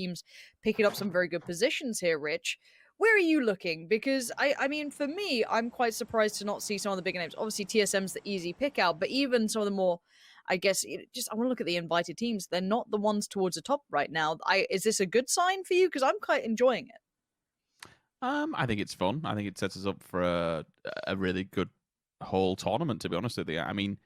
teams picking up some very good positions here, Rich. Where are you looking? Because, I mean, for me, I'm quite surprised to not see some of the bigger names. Obviously, TSM's the easy pick out, but even some of the more, I guess, I want to look at the invited teams. They're not the ones towards the top right now. Is this a good sign for you? Because I'm quite enjoying it. I think it's fun. I think it sets us up for a really good whole tournament, to be honest with you. I mean,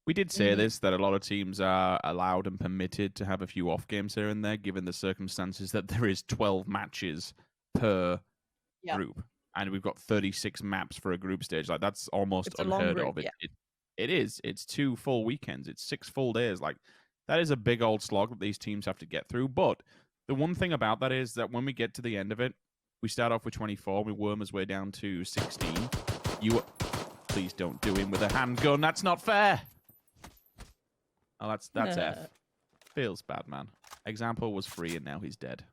we did say this, that a lot of teams are allowed and permitted to have a few off games here and there, given the circumstances that there is 12 matches per group. And we've got 36 maps for a group stage. Like, that's almost unheard of. It is. It's 2 full weekends. It's 6 full days. Like, that is a big old slog that these teams have to get through. But the one thing about that is that when we get to the end of it, we start off with 24. We worm our way down to 16. Please don't do him with a handgun. That's not fair. Oh, that's F. Feels bad, man. Example was free, and now he's dead.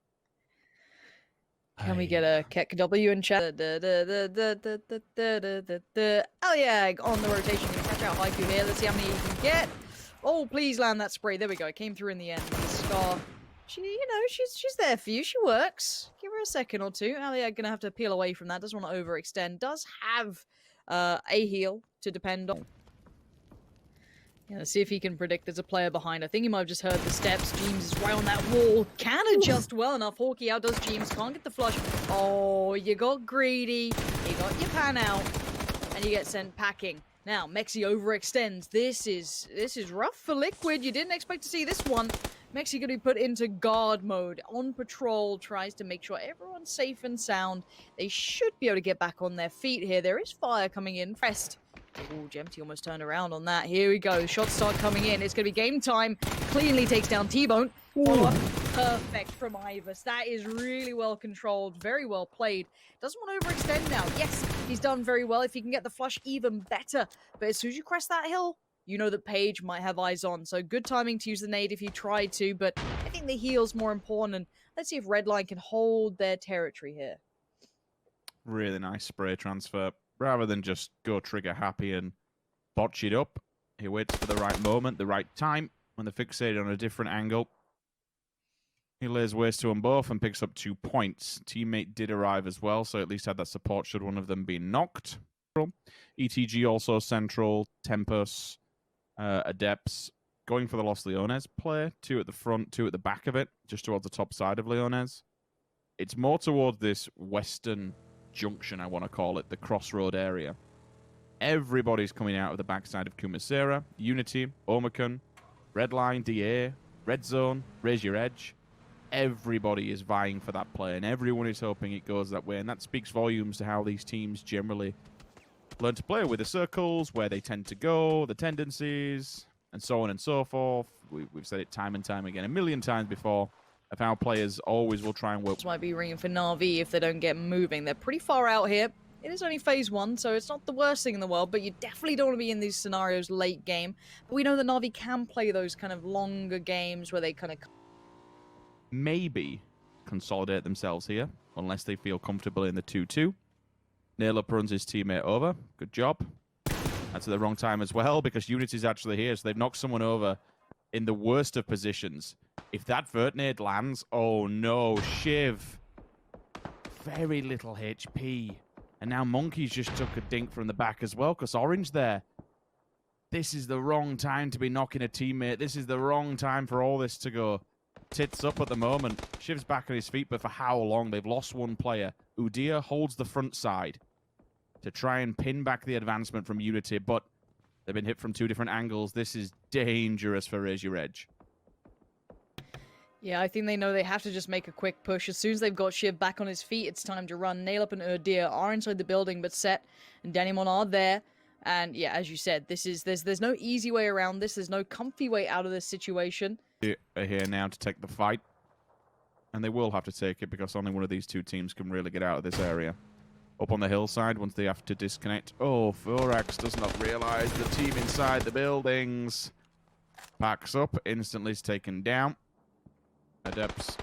Can we get a Keck W in chat? Oh yeah, on the rotation. Gonna catch out Haiku here. Let's see how many he can get. Oh, please land that spray. There we go. It came through in the end. Scar. She's there for you. She works. Give her a second or two. Alia gonna have to peel away from that. Doesn't want to overextend. Does have a heal to depend on. Yeah, let's see if he can predict there's a player behind. I think he might have just heard the steps. James is right on that wall. Can adjust well enough. Hawkeye outdoes James. Can't get the flush. Oh, you got greedy. You got your pan out. And you get sent packing. Now, Mexi overextends. This is rough for Liquid. You didn't expect to see this one. Mexi going to be put into guard mode. On patrol. Tries to make sure everyone's safe and sound. They should be able to get back on their feet here. There is fire coming in. Pressed. Oh, Gemty almost turned around on that. Here we go. Shots start coming in. It's going to be game time. Cleanly takes down T-Bone. Follow-up. Perfect from Ivers. That is really well controlled. Very well played. Doesn't want to overextend now. Yes, he's done very well. If he can get the flush, even better. But as soon as you crest that hill, you know that Paige might have eyes on. So good timing to use the nade if you tried to. But I think the heal's more important. And let's see if Redline can hold their territory here. Really nice spray transfer. Rather than just go trigger happy and botch it up, he waits for the right moment, the right time, when they're fixated on a different angle. He lays waste to them both and picks up 2 points. Teammate did arrive as well, so at least had that support should one of them be knocked. ETG also central, Tempest, Adepts, going for the Los Leones play. 2 at the front, 2 at the back of it, just towards the top side of Leones. It's more towards this western junction, I want to call it, the crossroad area. Everybody's coming out of the backside of Kumasera, Unity, Omicron, Redline, DA, Red Zone, Raise Your Edge. Everybody is vying for that play, and everyone is hoping it goes that way, and that speaks volumes to how these teams generally learn to play with the circles, where they tend to go, the tendencies, and so on and so forth. We've said it time and time again, a million times before, of how players always will try and work. This might be ringing for Na'Vi if they don't get moving. They're pretty far out here. It is only phase 1, so it's not the worst thing in the world, but you definitely don't want to be in these scenarios late game. But we know that Na'Vi can play those kind of longer games where they kind of maybe consolidate themselves here, unless they feel comfortable in the 2-2. Nailup runs his teammate over. Good job. That's at the wrong time as well, because Unity's actually here, so they've knocked someone over in the worst of positions. If that vert nade lands, oh no, Shiv. Very little HP. And now Monkey's just took a dink from the back as well, because Orange there. This is the wrong time to be knocking a teammate. This is the wrong time for all this to go tits up at the moment. Shiv's back on his feet, but for how long? They've lost one player. Udia holds the front side to try and pin back the advancement from Unity, but they've been hit from 2 different angles. This is dangerous for Raise Your Edge. Yeah, I think they know they have to just make a quick push. As soon as they've got Shiv back on his feet, it's time to run. Nailup and Urdir are inside the building, but Set and Danimon are there. And yeah, as you said, there's no easy way around this. There's no comfy way out of this situation. They are here now to take the fight. And they will have to take it because only one of these 2 teams can really get out of this area. Up on the hillside, once they have to disconnect. Oh, Thorax does not realize the team inside the buildings. Packs up, instantly is taken down. Adepts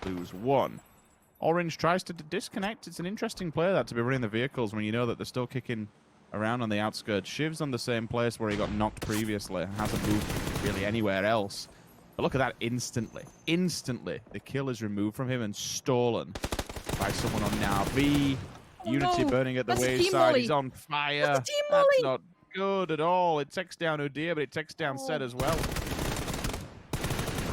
lose 1. Orange tries to disconnect. It's an interesting play that to be running the vehicles when you know that they're still kicking around on the outskirts. Shiv's on the same place where he got knocked previously. Hasn't moved really anywhere else. But look at that instantly. Instantly, the kill is removed from him and stolen by someone on Navi. Oh, Unity no. burning at the That's a team wayside. molly. He's on fire. That's a team That's molly. not good at all. It takes down Udir, but it takes down Set Oh. as well.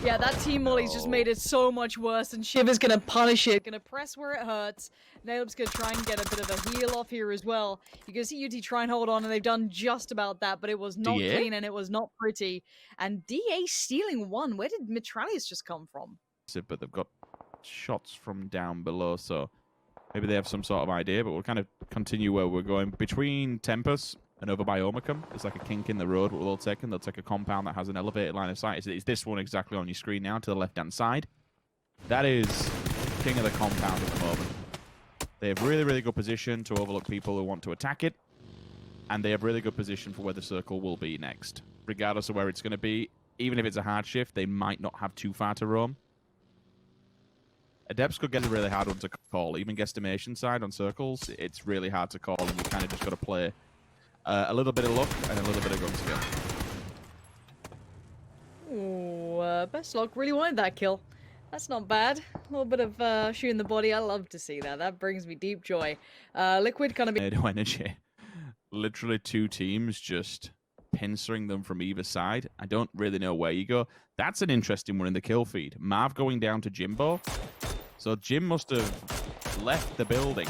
Yeah, that team molly's just made it so much worse, and Shiver's gonna punish it. Gonna press where it hurts. Nailub's gonna try and get a bit of a heal off here as well. You can see UT try and hold on, and they've done just about that, but it was not DA? clean and it was not pretty. And DA stealing one. Where did Mitralis just come from? But they've got shots from down below, so maybe they have some sort of idea, but we'll kind of continue where we're going. Between Tempest and over by Omicum, it's like a kink in the road, what they'll take, and they'll take a compound that has an elevated line of sight. It's this one exactly on your screen now, to the left-hand side. That is king of the compound at the moment. They have really, really good position to overlook people who want to attack it, and they have really good position for where the circle will be next. Regardless of where it's going to be, even if it's a hard shift, they might not have too far to roam. Adepts could get a really hard one to call. Even guesstimation side on circles, it's really hard to call, and you kind of just got to play a little bit of luck and a little bit of gun skill. Ooh, best luck. Really wanted that kill. That's not bad. A little bit of shooting the body. I love to see that. That brings me deep joy. Liquid kind of... Tornado energy. Literally two teams just pincering them from either side. I don't really know where you go. That's an interesting one in the kill feed. Marv going down to Jimbo. So Jim must have left the building.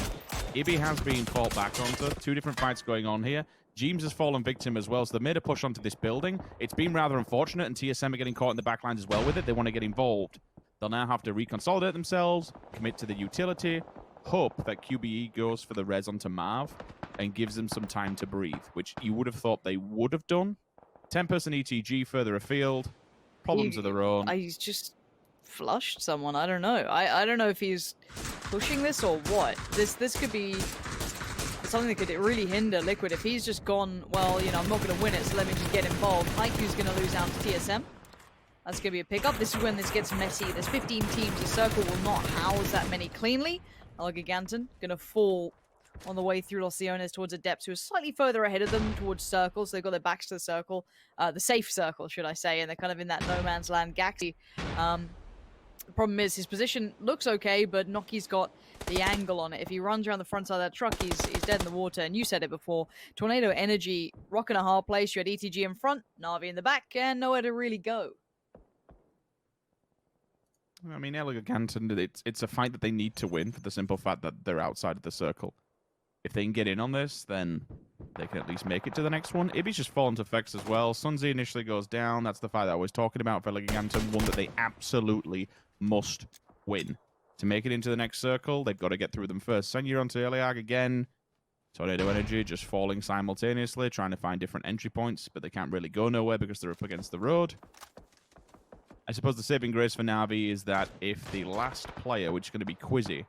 Ibby has been fought back onto. Two different fights going on here. James has fallen victim as well, so they made a push onto this building. It's been rather unfortunate, and TSM are getting caught in the backlines as well with it. They want to get involved. They'll now have to reconsolidate themselves, commit to the utility, hope that QBE goes for the res onto Marv and gives them some time to breathe, which you would have thought they would have done. Tempest and ETG further afield. Problems of their own. He's just flushed someone. I don't know. I don't know if he's pushing this or what. This could be something that could really hinder Liquid. If he's just gone, well, you know, I'm not going to win it, so let me just get involved. Haiku's going to lose out to TSM. That's going to be a pickup. This is when this gets messy. There's 15 teams. The circle will not house that many cleanly. Giganton going to fall on the way through Los Leones towards Adepts, who are slightly further ahead of them towards Circle. So they've got their backs to the circle. The safe circle, should I say. And they're kind of in that no man's land Gaxi. The problem is his position looks okay, but Noki's got the angle on it. If he runs around the front side of that truck, he's dead in the water. And you said it before. Tornado Energy rocking a hard place. You had ETG in front, Na'Vi in the back, and nowhere to really go. I mean, Giganton, it's a fight that they need to win for the simple fact that they're outside of the circle. If they can get in on this, then they can at least make it to the next one. Ibby's just fallen to Vex as well. Sunzi initially goes down. That's the fight that I was talking about for Giganton. One that they absolutely must win. To make it into the next circle, they've got to get through them first. Senyu onto Eliag again. Tornado Energy just falling simultaneously, trying to find different entry points, but they can't really go nowhere because they're up against the road. I suppose the saving grace for Na'Vi is that if the last player, which is going to be Quizzy,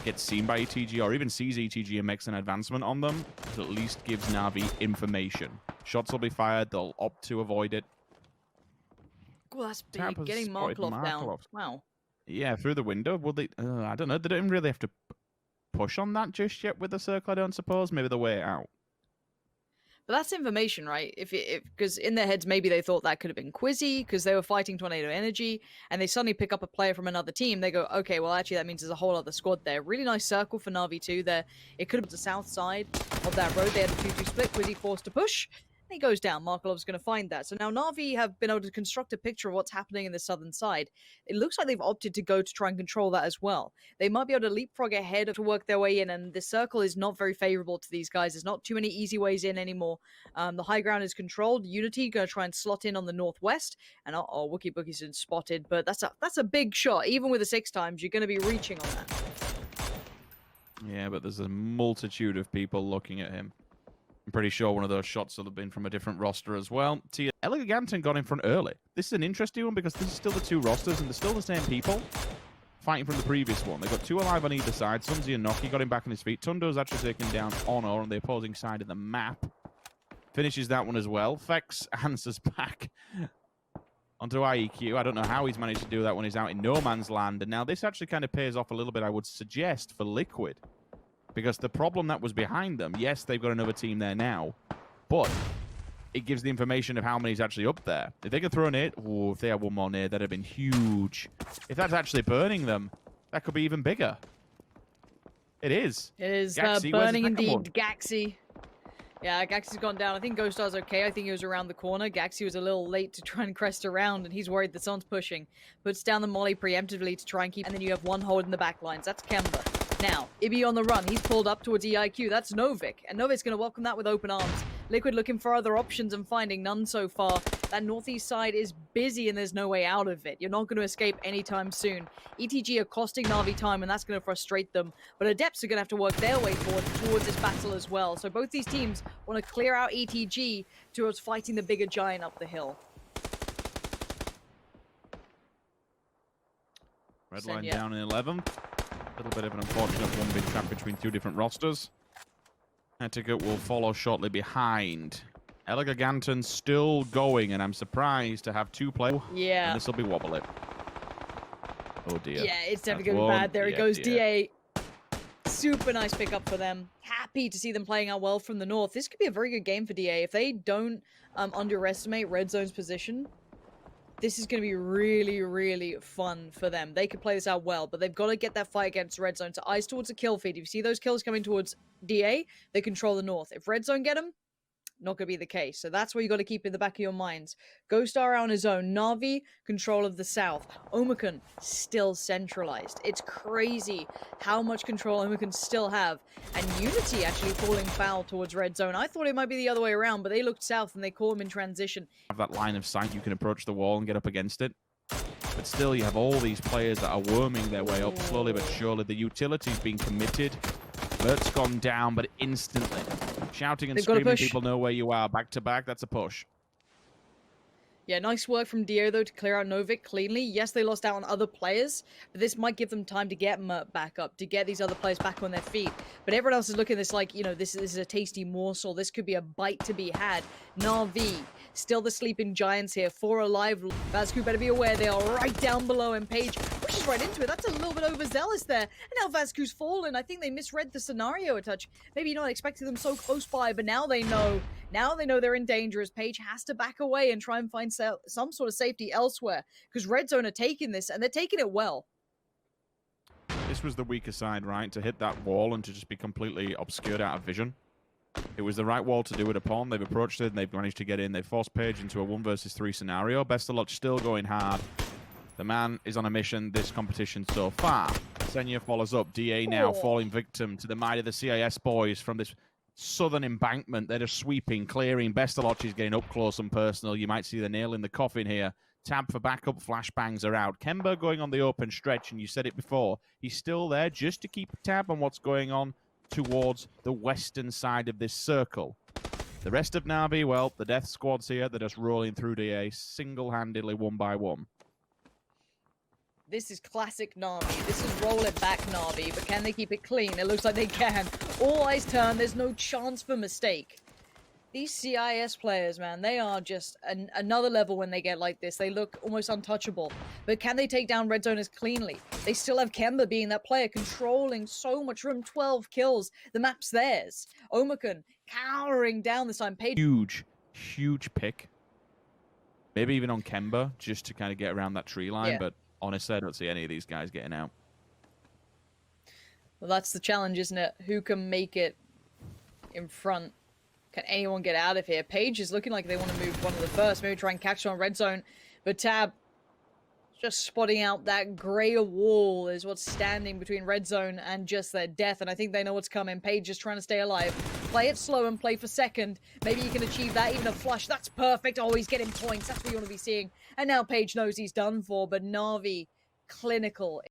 gets seen by ETG or even sees ETG and makes an advancement on them, it at least gives Na'Vi information. Shots will be fired. They'll opt to avoid it. Well, that's big. Tampa's Getting spotted Markloff down. Markloff. Wow. Yeah, through the window. Will they? I don't know. They don't really have to push on that just yet with the circle, I don't suppose. Maybe they'll wait it out. But that's information, right? Because in their heads, maybe they thought that could have been Quizzy because they were fighting Tornado Energy, and they suddenly pick up a player from another team. They go, okay, well, actually, that means there's a whole other squad there. Really nice circle for Na'Vi too. There, it could have been the south side of that road. They had a 2-2 split. Quizzy forced to push. He goes down. Markolov's going to find that. So now Na'Vi have been able to construct a picture of what's happening in the southern side. It looks like they've opted to go to try and control that as well. They might be able to leapfrog ahead to work their way in, and the circle is not very favorable to these guys. There's not too many easy ways in anymore. The high ground is controlled. Unity going to try and slot in on the northwest, and Wookie Bookie's been spotted, but that's a big shot. Even with the 6 times, you're going to be reaching on that. Yeah, but there's a multitude of people looking at him. I'm pretty sure one of those shots will have been from a different roster as well. Giganton got in front early. This is an interesting one because this is still the 2 rosters and they're still the same people fighting from the previous one. They've got 2 alive on either side. Sunzi and Noki got him back on his feet. Tundo's actually taken down Honor on the opposing side of the map. Finishes that one as well. Fex answers back onto IEQ. I don't know how he's managed to do that when he's out in no man's land. And now this actually kind of pays off a little bit, I would suggest, for Liquid. Because the problem that was behind them, yes, they've got another team there now, but it gives the information of how many's actually up there. If they could throw a nade, oh, if they had one more nade, that'd have been huge. If that's actually burning them, that could be even bigger. It is. It is Gaxi, burning where's the second one? indeed. Gaxi. Yeah, Gaxi's gone down. I think Ghost Star's okay. I think he was around the corner. Gaxi was a little late to try and crest around, and he's worried that someone's pushing. Puts down the molly preemptively to try and keep... And then you have one hold in the back lines. That's Kemba. Now, Ibby on the run. He's pulled up towards EIQ. That's Novik. And Novik's going to welcome that with open arms. Liquid looking for other options and finding none so far. That northeast side is busy and there's no way out of it. You're not going to escape anytime soon. ETG are costing Na'Vi time and that's going to frustrate them. But Adepts are going to have to work their way forward towards this battle as well. So both these teams want to clear out ETG towards fighting the bigger giant up the hill. Red line down in 11th. A little bit of an unfortunate one-bit trap between two different rosters. Etiquette will follow shortly behind. Elegaganton still going, and I'm surprised to have two play. Yeah. And this will be wobbly. Oh dear. Yeah, it's definitely going to be bad. There it goes, DA. Super nice pickup for them. Happy to see them playing out well from the north. This could be a very good game for DA. If they don't underestimate Red Zone's position, this is going to be really, really fun for them. They could play this out well, but they've got to get that fight against Red Zone. So eyes towards the kill feed. If you see those kills coming towards DA, they control the north. If Red Zone get them, not going to be the case. So that's what you got to keep in the back of your minds. Ghost Star on his own. Na'Vi, control of the south. Omicron, still centralized. It's crazy how much control Omicron still have. And Unity actually falling foul towards Red Zone. I thought it might be the other way around, but they looked south and they caught him in transition. Have that line of sight, you can approach the wall and get up against it. But still, you have all these players that are worming their way up slowly but surely. The utility's been committed. Bert's gone down, but instantly. Shouting and screaming, people know where you are. Back to back, that's a push. Yeah, nice work from Dio, though, to clear out Novik cleanly. Yes, they lost out on other players, but this might give them time to get Mert back up, to get these other players back on their feet. But everyone else is looking at this like, you know, this is a tasty morsel. This could be a bite to be had. Na'Vi, still the sleeping giants here. 4 alive. Vazku better be aware they are right down below, and Page pushes right into it. That's a little bit overzealous there. And now Vazku's fallen. I think they misread the scenario a touch. Maybe not expecting them so close by, but now they know. Now they know they're in danger as Page has to back away and try and find some sort of safety elsewhere. Because Red Zone are taking this, and they're taking it well. This was the weaker side, right? To hit that wall and to just be completely obscured out of vision. It was the right wall to do it upon. They've approached it and they've managed to get in. They forced Page into a 1 versus 3 scenario. Best of luck, still going hard. The man is on a mission this competition so far. Senya follows up. DA now falling victim to the might of the CIS boys from this southern embankment. They're just sweeping, clearing. Bestalocci is getting up close and personal. You might see the nail in the coffin here. Tab for backup. Flashbangs are out. Kemba going on the open stretch, and you said it before. He's still there just to keep a tab on what's going on towards the western side of this circle. The rest of Na'Vi, well, the death squad's here. They're just rolling through DA single-handedly, 1 by 1. This is classic Na'Vi. This is roll it back Na'Vi, but can they keep it clean? It looks like they can. All eyes turn. There's no chance for mistake. These CIS players, man, they are just another level when they get like this. They look almost untouchable. But can they take down Red Zoners cleanly? They still have Kemba being that player, controlling so much room. 12 kills. The map's theirs. Omicron cowering down this time. Page. Huge pick. Maybe even on Kemba, just to kind of get around that tree line. Yeah. But honestly, I don't see any of these guys getting out. Well, that's the challenge, isn't it? Who can make it in front? Can anyone get out of here? Page is looking like they want to move one of the first. Maybe try and catch on Red Zone. But Tab just spotting out that grey wall is what's standing between Red Zone and just their death. And I think they know what's coming. Page is trying to stay alive. Play it slow and play for second. Maybe you can achieve that. Even a flush. That's perfect. Oh, he's getting points. That's what you want to be seeing. And now Page knows he's done for. But Na'Vi, clinical.